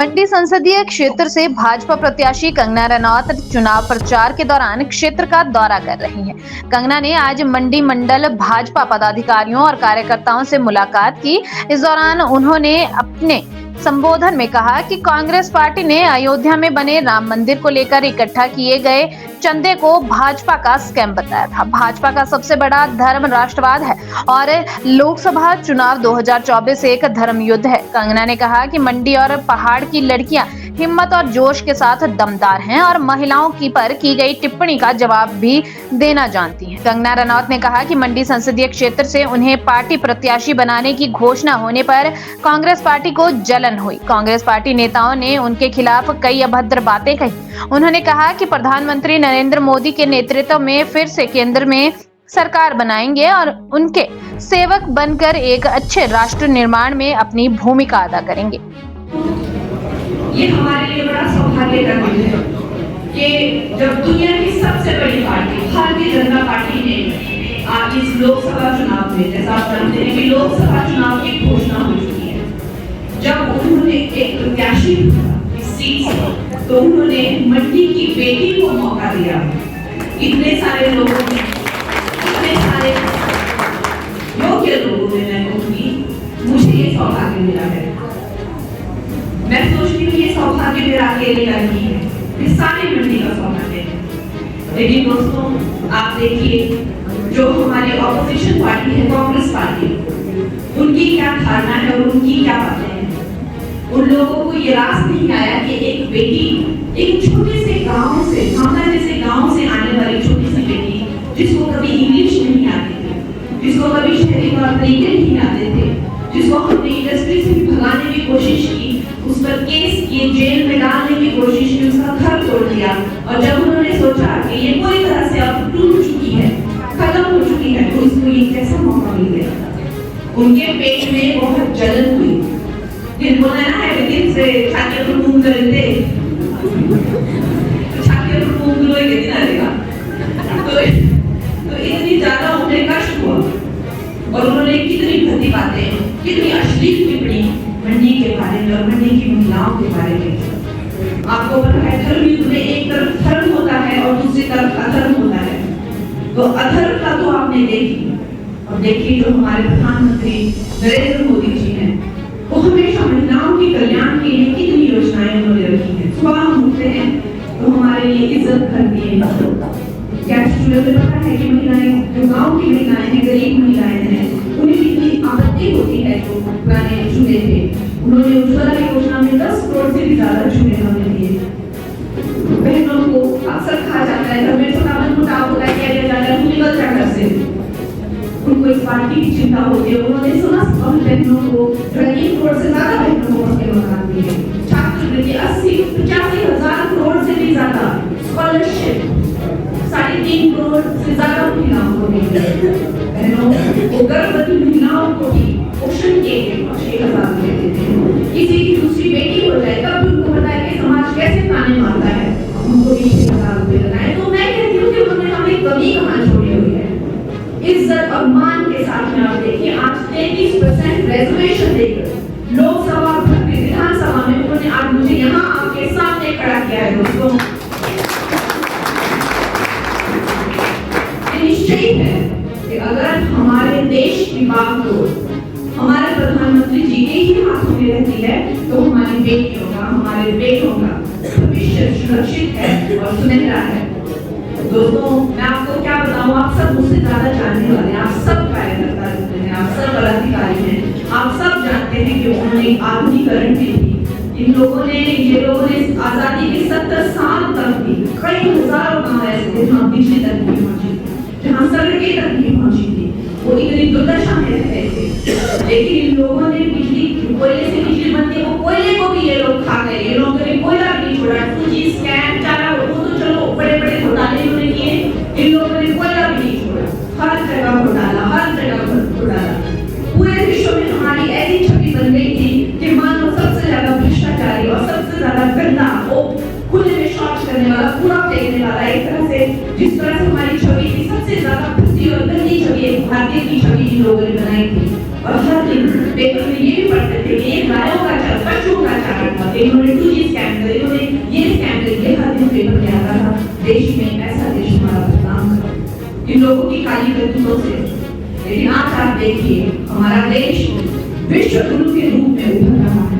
मंडी संसदीय क्षेत्र से भाजपा प्रत्याशी कंगना रनौत चुनाव प्रचार के दौरान क्षेत्र का दौरा कर रही हैं। कंगना ने आज मंडी मंडल भाजपा पदाधिकारियों और कार्यकर्ताओं से मुलाकात की। इस दौरान उन्होंने अपने संबोधन में कहा कि कांग्रेस पार्टी ने अयोध्या में बने राम मंदिर को लेकर इकट्ठा किए गए चंदे को भाजपा का स्कैम बताया था। भाजपा का सबसे बड़ा धर्म राष्ट्रवाद है और लोकसभा चुनाव 2024 एक धर्म युद्ध है। कंगना ने कहा कि मंडी और पहाड़ की लड़कियां हिम्मत और जोश के साथ दमदार हैं और महिलाओं पर की गई टिप्पणी का जवाब भी देना जानती हैं। कंगना रनौत ने कहा कि मंडी संसदीय क्षेत्र से उन्हें पार्टी प्रत्याशी बनाने की घोषणा होने पर कांग्रेस पार्टी को जलन हुई। कांग्रेस पार्टी नेताओं ने उनके खिलाफ कई अभद्र बातें कही। उन्होंने कहा कि प्रधानमंत्री नरेंद्र मोदी के नेतृत्व में फिर से केंद्र में सरकार बनाएंगे और उनके सेवक बनकर एक अच्छे राष्ट्र निर्माण में अपनी भूमिका अदा करेंगे। ये हमारे लिए बड़ा सौभाग्य का दिन है कि जब दुनिया की सबसे बड़ी पार्टी भारतीय जनता पार्टी ने आज इस लोकसभा चुनाव में, जैसा आप जानते हैं कि लोकसभा चुनाव की घोषणा हो चुकी है, जब उन्होंने एक प्रत्याशी इस सीट से, तो उन्होंने मंडी की बेटी को मौका दिया। इतने सारे लोगों ने, इतने सारे योग्य लोगों ने, मैं कहूँगी मुझे ये सौभाग्य मिला है। मैं सोचती हूँ ये सौभाग्य मेरा अकेले का नहीं है, ये सारी मंडी का सौभाग्य है। लेकिन दोस्तों, आप देखिए जो हमारी ऑपोजिशन पार्टी है, कांग्रेस पार्टी, उनकी क्या धारणा है और उनकी क्या बातें हैं। उन लोगों को ये रास नहीं आया कि एक बेटी, एक छोटे से गांव से, भावना जैसे गांव से आने वाली छोटी सी बेटी, जिसको कभी इंग्लिश नहीं आती थी, जिसको कभी शहरी तौर तरीके नहीं आते थे, जिसको हमने इंडस्ट्री से भगाने की कोशिश की, उस पर केस किए, जेल में डालने की कोशिश की, उसका घर तोड़ दिया, और जब उन्होंने सोचा कि ये पूरी तरह से अब टूट चुकी है, खत्म हो चुकी है, तो इसको ये कैसा मौका मिल गया। उनके पेट में बहुत जलन हुई। दिन बोला है दिन से छाती पर मूंग दे, छाती पर मूंग लोए के दिन आएगा, तो इतनी ज्यादा उन्हें कष्ट हुआ और उन्होंने कितनी गंदी बातें, कितनी अश्लील टिप्पणी मंडी के बारे में और मंडी की महिलाओं के बारे में। आपको पता है धर्म युद्ध में एक तरफ धर्म होता है और दूसरी तरफ अधर्म होता है। तो अधर्म का तो आपने देखी, और देखिए जो हमारे प्रधानमंत्री नरेंद्र मोदी जी हैं, वो हमेशा महिलाओं के कल्याण के लिए कितनी योजनाएं उन्होंने रखी हैं। सुबह हम उठते हैं तो हमारे लिए इज्जत करती है। क्या मुझे पता है कि महिलाएं, जो गाँव की महिलाएं हैं, गरीब महिलाएं हैं, उन्हें कितनी आपत्ति होती है। जो पुराने चूल्हे थे, उन्होंने उज्ज्वला योजना में 10 करोड़ से भी ज्यादा चूल्हे हमें दिए। बहनों को अक्सर कहा जाता है, घर में छोटा मुटाव होता है, क्या जाता है, निकल जा घर से, उनको इस पार्टी की चिंता होती है। उन्होंने 16 बहनों को 3 करोड़ से ज्यादा बहनों को अपने मकान दिए। छात्रवृत्ति 85,000 करोड़ से भी ज्यादा, स्कॉलरशिप 3.5 करोड़ से ज्यादा महिलाओं को मिले। बहनों को, गर्भवती महिलाओं को भी पोषण के 6,000 देते थे। किसी की दूसरी बेटी हो जाए तब भी उनको पता है कि समाज कैसे ताने मारता है, उनको भी 6,000 रुपए लगाए। तो मैं कहती हूँ कि उन्होंने हमें कमी कहाँ छोड़ी हुई है। इज्जत और मान के साथ में आप देखिए, आज 33% रिजर्वेशन देकर लोकसभा विधानसभा में उन्होंने आज मुझे यहाँ आपके सामने खड़ा किया है। दोस्तों, निश्चय है कि अगर हमारे देश की बागडोर हमारे प्रधानमंत्री जी के ही हाथों में रहती है, तो हमारी बेटियों का, हमारे बेटों का भविष्य सुरक्षित है और सुनहरा है। दोस्तों, मैं आपको क्या बताऊं, आप सब मुझसे ज्यादा जानने वाले हैं, आप सब कार्यकर्ता हैं, आप सब पदाधिकारी हैं, आप सब जानते हैं कि उन्होंने आधुनिकीकरण की थी। इन लोगों ने, ये लोगों ने आजादी के 70 साल तक भी कई हजारों गाँव ऐसे थे जहाँ बिजली तक नहीं पहुंची, जहाँ सड़कें तक नहीं पहुंची थी, वो इतनी दुर्दशा में रह रहे थे। लेकिन इन लोगों ने बिजली, कोयले से बिजली बनती है, वो कोयले को भी ये लोग खा गए। ये लोगों ने कोयला भी नहीं छोड़ा, 2G स्कैम चारा, वो तो चलो बड़े बड़े घोटाले उन्होंने किए, इन लोगों ने कोयला भी नहीं छोड़ा। हर जगह घोटाला, हर जगह घोटाला। पूरे विश्व में हमारी ऐसी छवि बन गई थी कि मानो सबसे ज्यादा भ्रष्टाचारी और सबसे ज्यादा गंदा, वो खुले में शौच करने वाला, कूड़ा फेंकने वाला, एक तरह से जिस तरह से हमारी छवि थी, सबसे ज्यादा भ्रष्टी और गंदी छवि एक भारतीय की छवि इन लोगों ने बनाई थी। और हर दिन पेपर में ये भी पढ़ते थे कि ये गायों का भ्रष्टाचार था, इन्होंने 2G स्कैम करे, इन्होंने ये स्कैम करे, ये खातिर पेपर क्या था देश में, ऐसा देश हमारा बदनाम कर इन लोगों की काली करतूतों से। लेकिन आज आप देखिए हमारा देश विश्व गुरु के रूप में उभर रहा है।